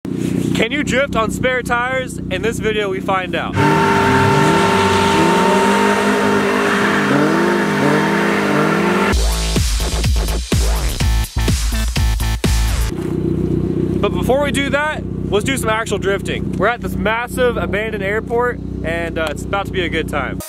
Can you drift on spare tires? In this video we find out. But before we do that, let's do some actual drifting. We're at this massive abandoned airport and it's about to be a good time.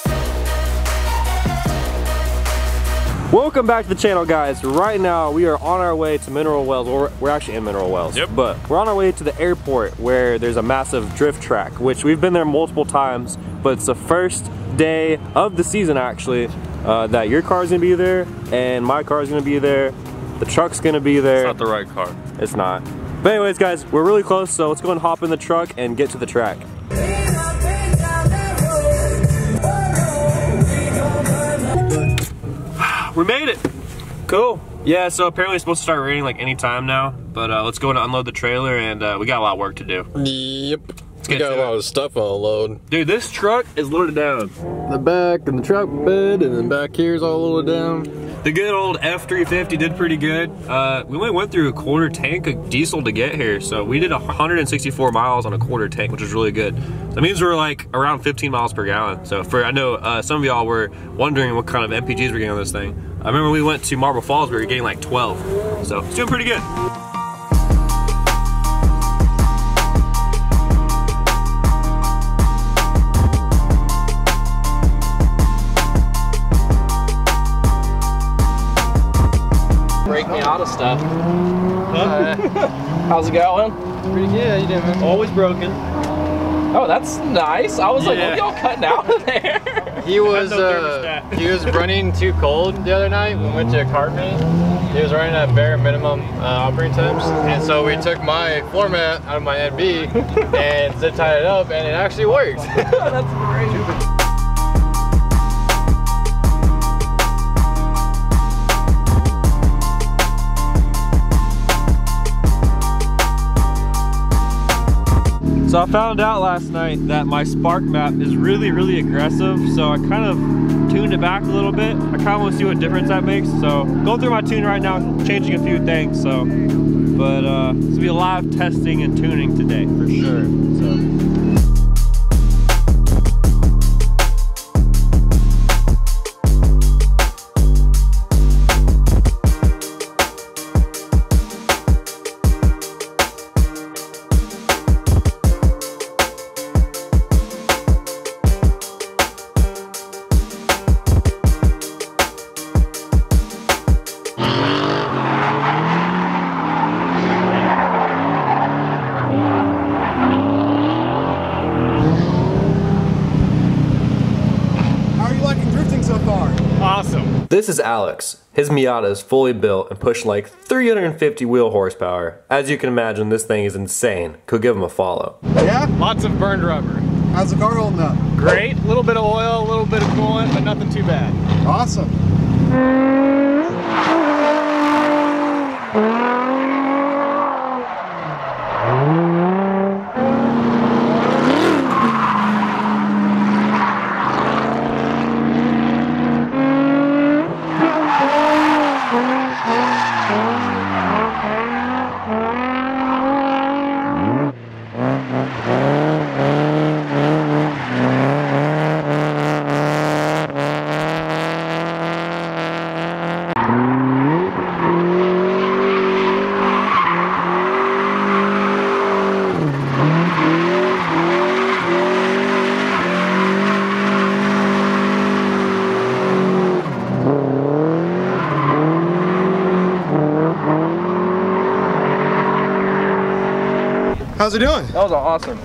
Welcome back to the channel, guys. Right now we are on our way to Mineral Wells. We're actually in Mineral Wells. Yep. But we're on our way to the airport where there's a massive drift track, which we've been there multiple times, but it's the first day of the season actually that your car's gonna be there and my car's gonna be there. The truck's gonna be there. It's not the right car. It's not. But anyways, guys, we're really close, so let's go and hop in the truck and get to the track. We made it. Cool. Yeah, so apparently it's supposed to start raining like any time now, but let's go and unload the trailer and we got a lot of work to do. Yep. We got a lot of stuff on unload. Dude, this truck is loaded down. The back and the truck bed and then back here is all loaded down. The good old F350 did pretty good. We only went through a quarter tank of diesel to get here, so we did 164 miles on a quarter tank, which is really good. That means we're like around 15 miles per gallon. So I know some of y'all were wondering what kind of MPGs we're getting on this thing. I remember we went to Marble Falls, we were getting like 12. So it's doing pretty good. Break me out of stuff. How's it going? Pretty good, how you doing, man? Always broken. Oh, that's nice. I was like, what are y'all cutting out of there? He was running too cold the other night. We went to a cart meet. He was running at bare minimum operating temps, and so we took my floor mat out of my NB and zip tied it up, and it actually worked. That's great. So I found out last night that my spark map is really aggressive, so I kind of tuned it back a little bit. I kind of want to see what difference that makes. So going through my tune right now, changing a few things. So, but it's gonna be a lot of testing and tuning today for sure. So. Awesome. This is Alex. His Miata is fully built and pushing like 350 wheel horsepower. As you can imagine, this thing is insane. Could give him a follow. Yeah? Lots of burned rubber. How's the car holding up? Great. A little bit of oil, a little bit of coolant, but nothing too bad. Awesome. How's it doing? That was awesome.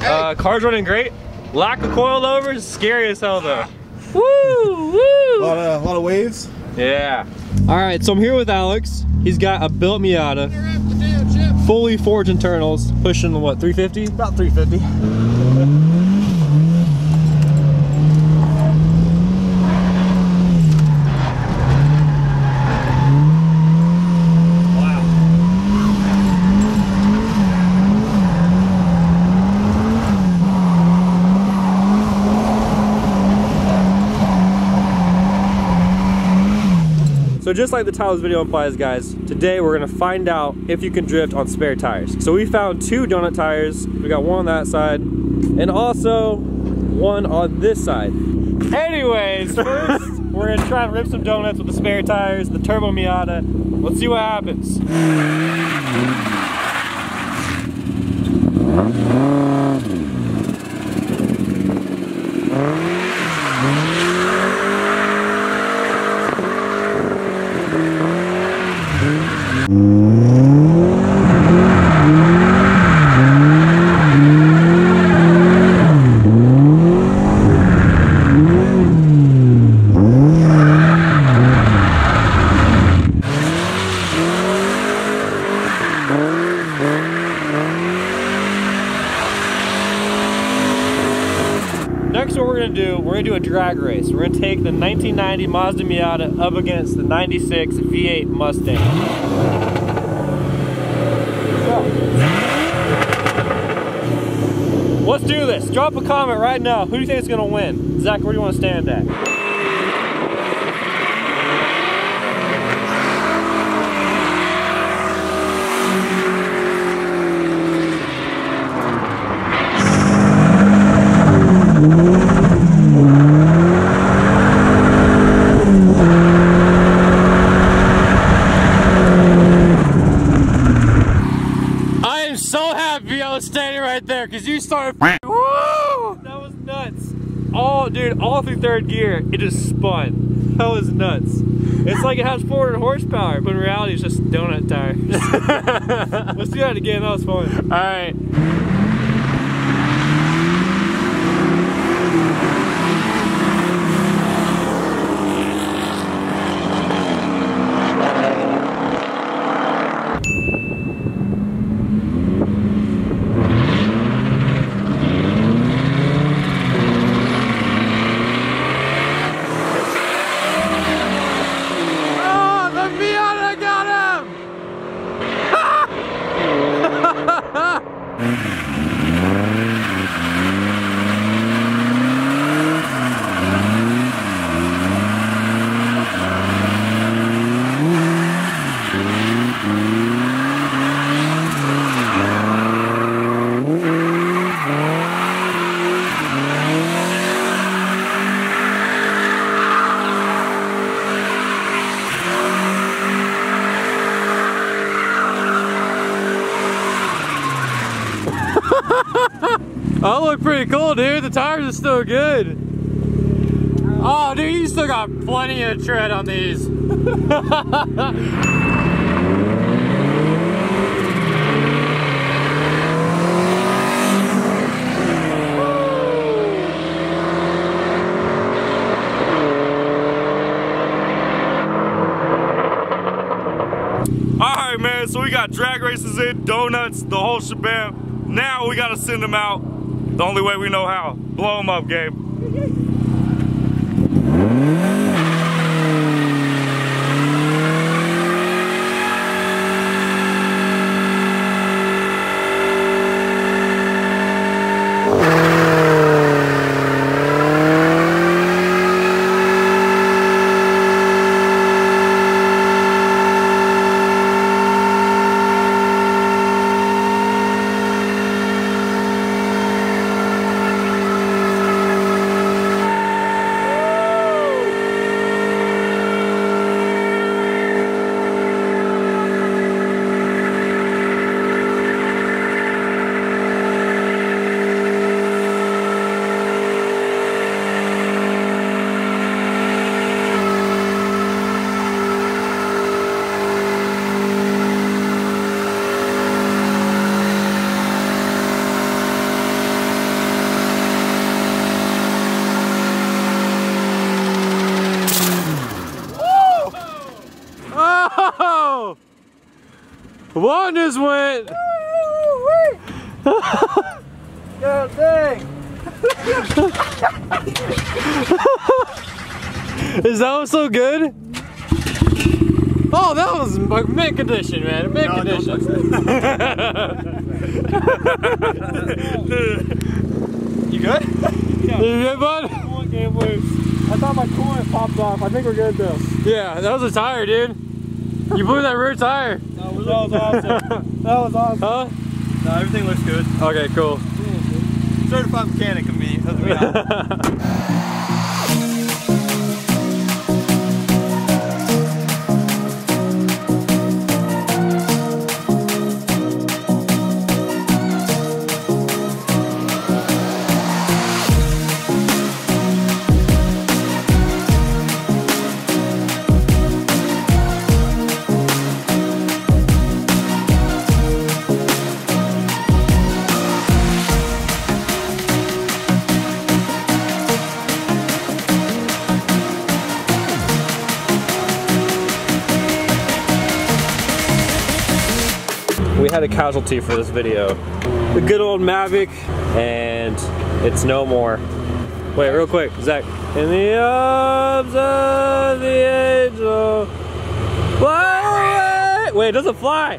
Hey. Car's running great. Lack of coilovers is scary as hell though. Woo! Woo! A lot of waves. Yeah. All right, so I'm here with Alex. He's got a built Miata, fully forged internals, pushing what, 350? About 350. So just like the title of this video implies, guys, today we're gonna find out if you can drift on spare tires. So we found 2 donut tires. We got one on that side and also one on this side. Anyways, first we're gonna try and rip some donuts with the spare tires, the Turbo Miata. Let's see what happens. Next, what we're gonna do a drag race. We're gonna take the 1990 Mazda Miata up against the 96 V8 Mustang. Let's do this. Drop a comment right now. Who do you think is gonna win? Zach, where do you want to stand at? Standing right there because you started. Woo! That was nuts. Oh, dude, all through 3rd gear, it just spun. That was nuts. It's like it has 400 horsepower, but in reality, it's just donut tires. Let's do that again. That was fun. All right. Oh, look pretty cool, dude. The tires are still good. Oh, dude, you still got plenty of tread on these. Alright, man, so we got drag races in, donuts, the whole shebang. Now we gotta send them out the only way we know how. Blow them up, Gabe. One just went. God dang. Is that one so good? Oh, that was like mint condition, man. Mint condition. You good? You good, bud? came loose. I thought my coolant popped off. I think we're good though. Yeah, that was a tire, dude. You blew that rear tire. That was awesome. That was awesome. Huh? No, everything looks good. Okay, cool. Certified mechanic of me. Let's be honest. We had a casualty for this video. The good old Mavic, and it's no more. Wait, real quick, Zach. In the arms of the angel, fly away. Wait, it doesn't fly.